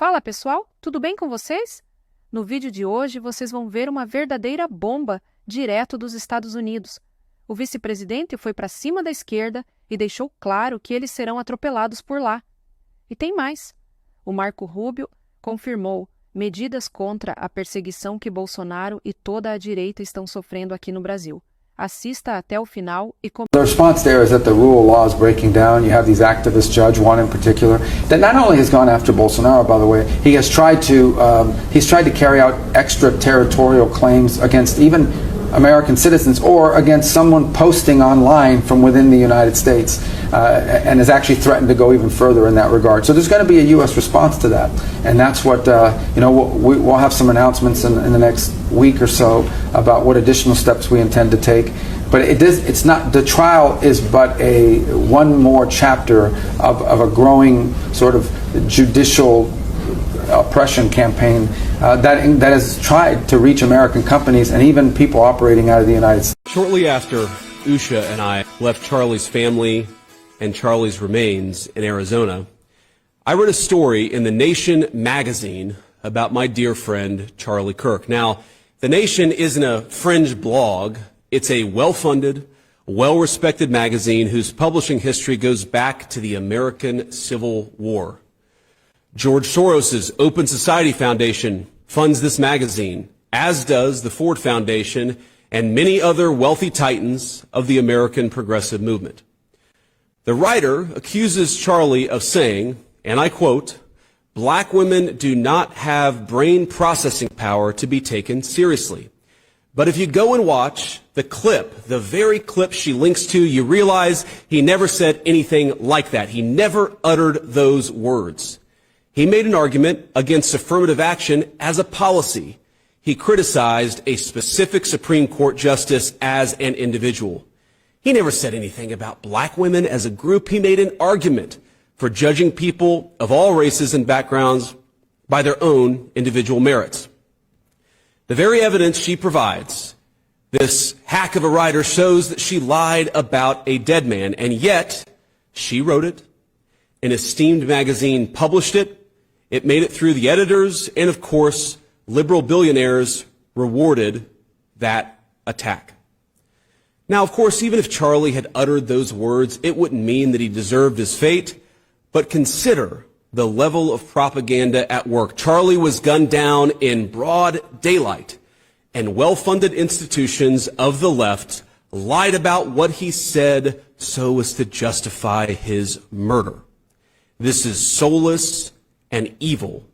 Fala pessoal, tudo bem com vocês? No vídeo de hoje vocês vão ver uma verdadeira bomba direto dos Estados Unidos. O vice-presidente foi para cima da esquerda e deixou claro que eles serão atropelados por lá. E tem mais. O Marco Rubio confirmou medidas contra a perseguição que Bolsonaro e toda a direita estão sofrendo aqui no Brasil. Assista até o final e The response there is that the rule of law is breaking down. You have these activist judge, one in particular, that not only has gone after Bolsonaro, by the way, he has tried to carry out extraterritorial claims against even American citizens or against someone posting online from within the United States, and has actually threatened to go even further in that regard. So there's going to be a U.S. response to that, and that's what we'll have some announcements in the next week or so about what additional steps we intend to take. But it's not, the trial is but one more chapter of a growing sort of judicial oppression campaign that has tried to reach American companies and even people operating out of the United States. Shortly after Usha and I left Charlie's family and Charlie's remains in Arizona, I read a story in The Nation magazine about my dear friend Charlie Kirk. Now, The Nation isn't a fringe blog. It's a well-funded, well-respected magazine whose publishing history goes back to the American Civil War. George Soros's Open Society Foundation funds this magazine, as does the Ford Foundation and many other wealthy titans of the American progressive movement. The writer accuses Charlie of saying, and I quote, "Black women do not have brain processing power to be taken seriously. But if you go and watch the clip, the very clip she links to, you realize he never said anything like that. He never uttered those words. He made an argument against affirmative action as a policy. He criticized a specific Supreme Court justice as an individual. He never said anything about black women as a group. He made an argument for judging people of all races and backgrounds by their own individual merits." The very evidence she provides, this hack of a writer, shows that she lied about a dead man, and yet she wrote it. An esteemed magazine published it. It made it through the editors, and of course, liberal billionaires rewarded that attack. Now, of course, even if Charlie had uttered those words, it wouldn't mean that he deserved his fate, but consider the level of propaganda at work. Charlie was gunned down in broad daylight, and well-funded institutions of the left lied about what he said so as to justify his murder. This is soulless and evil.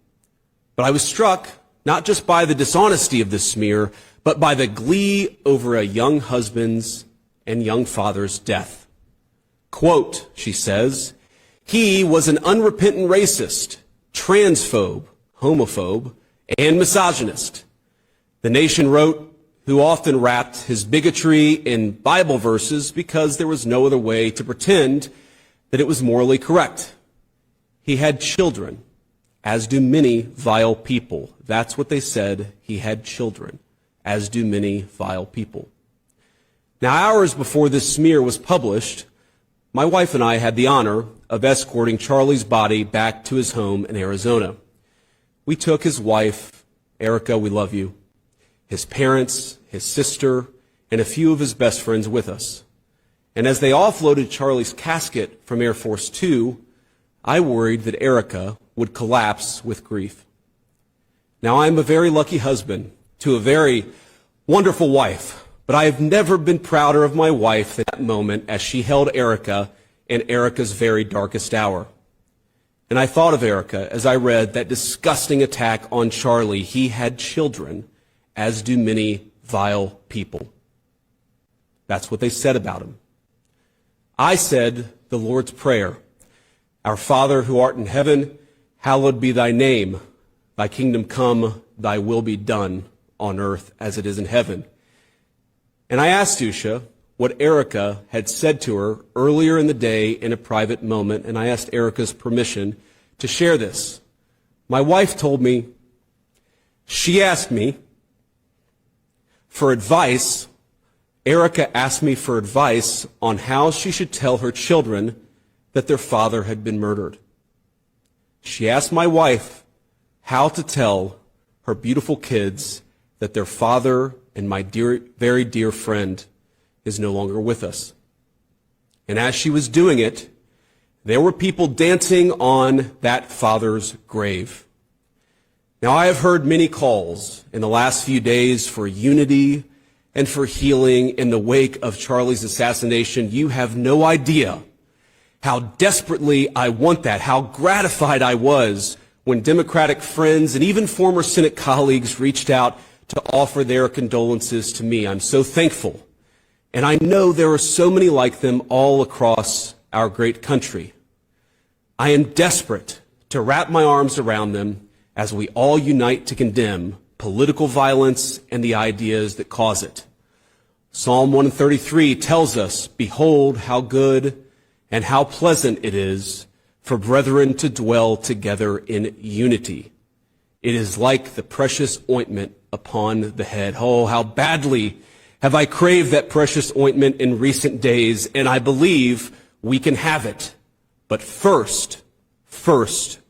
But I was struck not just by the dishonesty of this smear, but by the glee over a young husband's and young father's death. Quote, she says, "He was an unrepentant racist, transphobe, homophobe, and misogynist." The Nation wrote, who often wrapped his bigotry in Bible verses because there was no other way to pretend that it was morally correct. He had children, as do many vile people. That's what they said. He had children, as do many vile people. Now, hours before this smear was published, my wife and I had the honor of escorting Charlie's body back to his home in Arizona. We took his wife, Erica, we love you, his parents, his sister, and a few of his best friends with us. And as they offloaded Charlie's casket from Air Force Two, I worried that Erica would collapse with grief. Now, I am a very lucky husband to a very wonderful wife, but I have never been prouder of my wife than that moment as she held Erica in Erica's very darkest hour. And I thought of Erica as I read that disgusting attack on Charlie. He had children, as do many vile people. That's what they said about him. I said the Lord's Prayer. Our Father who art in heaven, hallowed be thy name. Thy kingdom come, thy will be done on earth as it is in heaven. And I asked Usha what Erica had said to her earlier in the day in a private moment, and I asked Erica's permission to share this. My wife told me, she asked me for advice. Erica asked me for advice on how she should tell her children that their father had been murdered. She asked my wife how to tell her beautiful kids that their father and my dear, very dear friend is no longer with us. And as she was doing it, there were people dancing on that father's grave. Now, I have heard many calls in the last few days for unity and for healing in the wake of Charlie's assassination. You have no idea how desperately I want that, how gratified I was when Democratic friends and even former Senate colleagues reached out to offer their condolences to me. I'm so thankful. And I know there are so many like them all across our great country. I am desperate to wrap my arms around them as we all unite to condemn political violence and the ideas that cause it. Psalm 133 tells us, "Behold how good and how pleasant it is for brethren to dwell together in unity. It is like the precious ointment upon the head." Oh, how badly have I craved that precious ointment in recent days, and I believe we can have it. But first,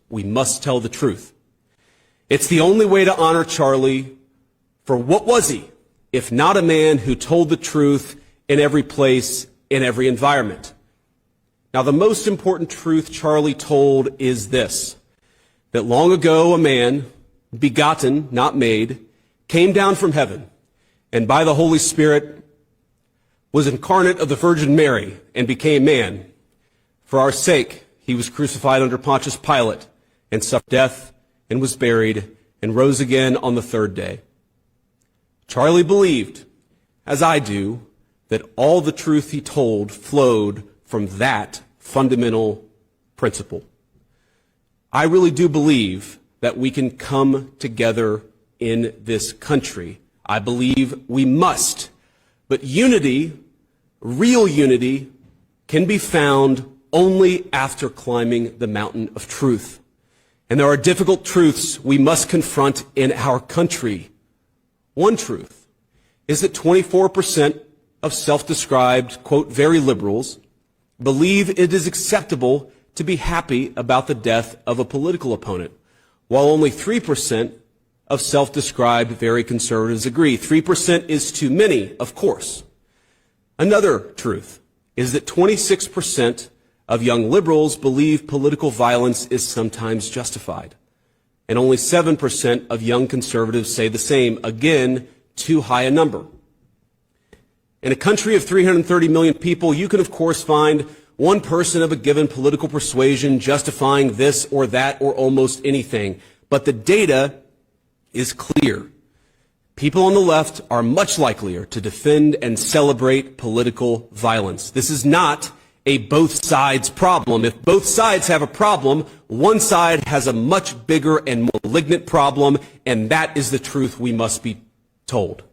we must tell the truth. It's the only way to honor Charlie, for what was he, if not a man who told the truth in every place, in every environment? Now, the most important truth Charlie told is this, that long ago a man, begotten, not made, came down from heaven, and by the Holy Spirit was incarnate of the Virgin Mary and became man. For our sake, he was crucified under Pontius Pilate and suffered death and was buried and rose again on the third day. Charlie believed, as I do, that all the truth he told flowed from that fundamental principle. I really do believe that we can come together in this country. I believe we must. But unity, real unity, can be found only after climbing the mountain of truth. And there are difficult truths we must confront in our country. One truth is that 24% of self-described, quote, very liberals believe it is acceptable to be happy about the death of a political opponent, while only 3% of self-described very conservatives agree. 3% is too many, of course. Another truth is that 26% of young liberals believe political violence is sometimes justified, and only 7% of young conservatives say the same. Again, too high a number. In a country of 330 million people, you can of course find one person of a given political persuasion justifying this or that or almost anything. But the data is clear. People on the left are much likelier to defend and celebrate political violence. This is not a both sides problem. If both sides have a problem, one side has a much bigger and more malignant problem, and that is the truth we must be told.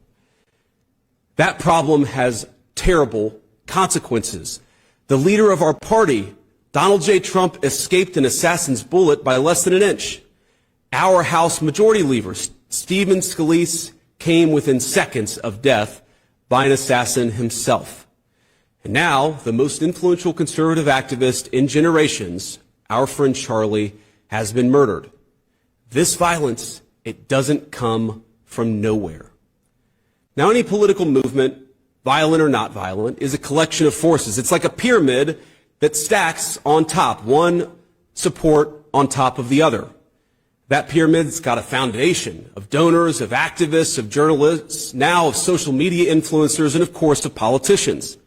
That problem has terrible consequences. The leader of our party, Donald J. Trump, escaped an assassin's bullet by less than an inch. Our House Majority Leader, Stephen Scalise, came within seconds of death by an assassin himself. And now, the most influential conservative activist in generations, our friend Charlie, has been murdered. This violence, it doesn't come from nowhere. Now, any political movement, violent or not violent, is a collection of forces. It's like a pyramid that stacks on top, one support on top of the other. That pyramid's got a foundation of donors, of activists, of journalists, now of social media influencers, and of course of politicians.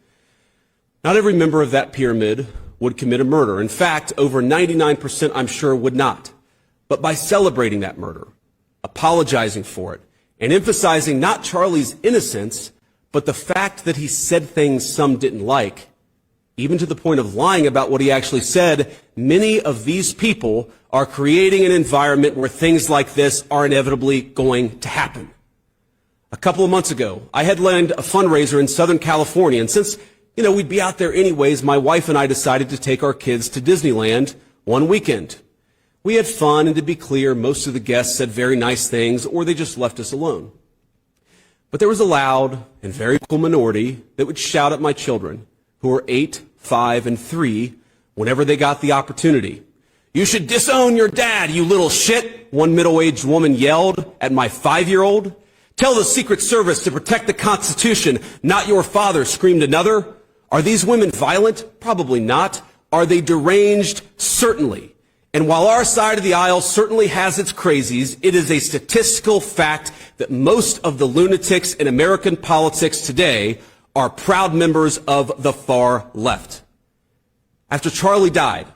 Not every member of that pyramid would commit a murder. In fact, over 99% I'm sure would not. But by celebrating that murder, apologizing for it, and emphasizing not Charlie's innocence, but the fact that he said things some didn't like, even to the point of lying about what he actually said, many of these people are creating an environment where things like this are inevitably going to happen. A couple of months ago, I headlined a fundraiser in Southern California, and since, we'd be out there anyways, my wife and I decided to take our kids to Disneyland one weekend. We had fun, and to be clear, most of the guests said very nice things, or they just left us alone. But there was a loud and very vocal minority that would shout at my children, who were 8, 5, and 3, whenever they got the opportunity. "You should disown your dad, you little shit," one middle-aged woman yelled at my 5-year-old. "Tell the Secret Service to protect the Constitution, not your father," screamed another. Are these women violent? Probably not. Are they deranged? Certainly. And while our side of the aisle certainly has its crazies, it is a statistical fact that most of the lunatics in American politics today are proud members of the far left. After Charlie died,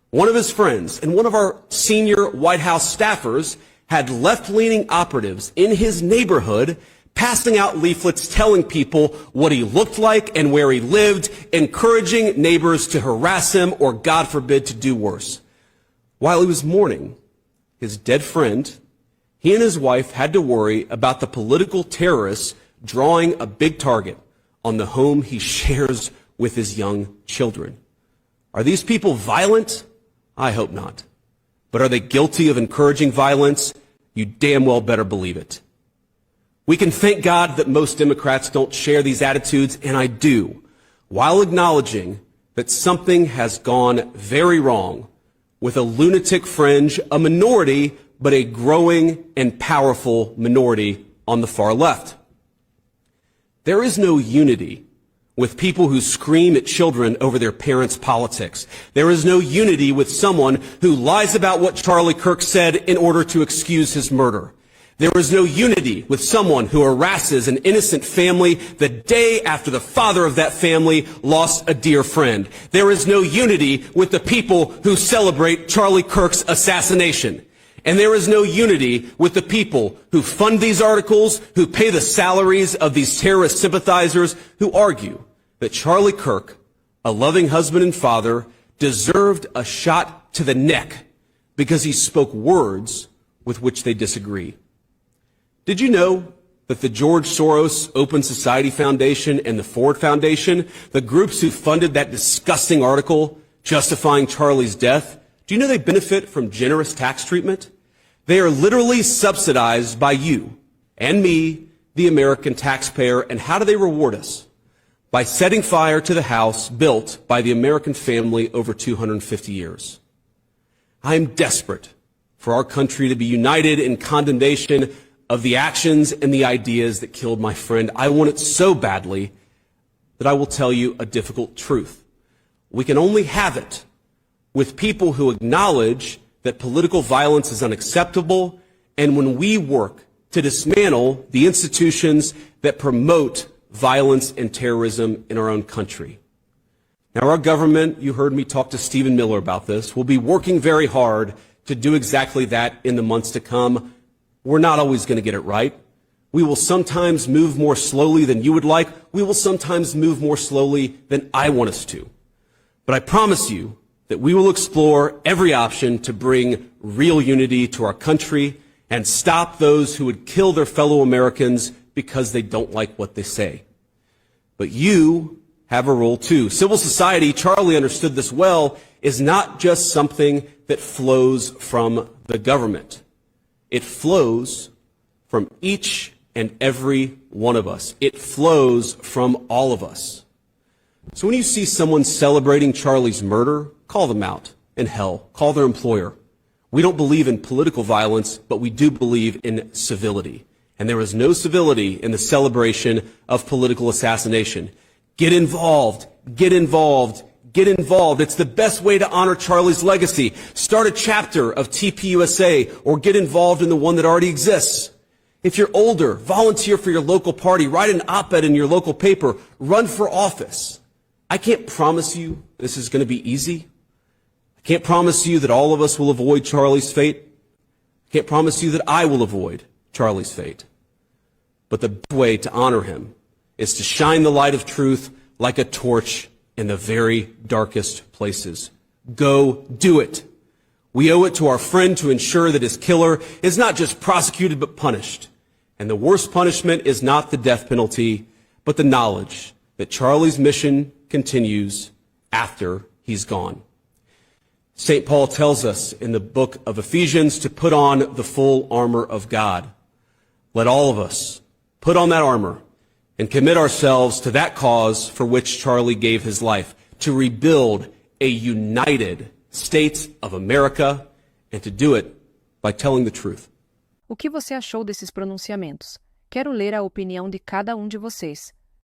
one of his friends and one of our senior White House staffers had left-leaning operatives in his neighborhood passing out leaflets telling people what he looked like and where he lived, encouraging neighbors to harass him or, God forbid, to do worse. While he was mourning his dead friend, he and his wife had to worry about the political terrorists drawing a big target on the home he shares with his young children. Are these people violent? I hope not. But are they guilty of encouraging violence? You damn well better believe it. We can thank God that most Democrats don't share these attitudes, and I do, while acknowledging that something has gone very wrong with a lunatic fringe, a minority, but a growing and powerful minority on the far left. There is no unity with people who scream at children over their parents' politics. There is no unity with someone who lies about what Charlie Kirk said in order to excuse his murder. There is no unity with someone who harasses an innocent family the day after the father of that family lost a dear friend. There is no unity with the people who celebrate Charlie Kirk's assassination. And there is no unity with the people who fund these articles, who pay the salaries of these terrorist sympathizers, who argue that Charlie Kirk, a loving husband and father, deserved a shot to the neck because he spoke words with which they disagree. Did you know that the George Soros Open Society Foundation and the Ford Foundation, the groups who funded that disgusting article justifying Charlie's death, do you know they benefit from generous tax treatment? They are literally subsidized by you and me, the American taxpayer. And how do they reward us? By setting fire to the house built by the American family over 250 years. I am desperate for our country to be united in condemnation of the actions and the ideas that killed my friend. I want it so badly that I will tell you a difficult truth. We can only have it with people who acknowledge that political violence is unacceptable, and when we work to dismantle the institutions that promote violence and terrorism in our own country. Now, our government, you heard me talk to Stephen Miller about this, will be working very hard to do exactly that in the months to come. We're not always going to get it right. We will sometimes move more slowly than you would like. We will sometimes move more slowly than I want us to. But I promise you that we will explore every option to bring real unity to our country and stop those who would kill their fellow Americans because they don't like what they say. But you have a role too. Civil society, Charlie understood this well, is not just something that flows from the government. It flows from each and every one of us. It flows from all of us. So when you see someone celebrating Charlie's murder, call them out. And hell, call their employer. We don't believe in political violence, but we do believe in civility. And there is no civility in the celebration of political assassination. Get involved. Get involved. Get involved. It's the best way to honor Charlie's legacy. Start a chapter of TPUSA or get involved in the one that already exists. If you're older, volunteer for your local party, write an op-ed in your local paper, run for office. I can't promise you this is going to be easy. I can't promise you that all of us will avoid Charlie's fate. I can't promise you that I will avoid Charlie's fate. But the best way to honor him is to shine the light of truth like a torch in the very darkest places. Go do it. We owe it to our friend to ensure that his killer is not just prosecuted but punished. And the worst punishment is not the death penalty, but the knowledge that Charlie's mission continues after he's gone. St. Paul tells us in the book of Ephesians to put on the full armor of God. Let all of us put on that armor and commit ourselves to that cause for which Charlie gave his life, to rebuild a united States of America, and to do it by telling the truth. O que você achou desses pronunciamentos? Quero ler a opinião de cada um de vocês.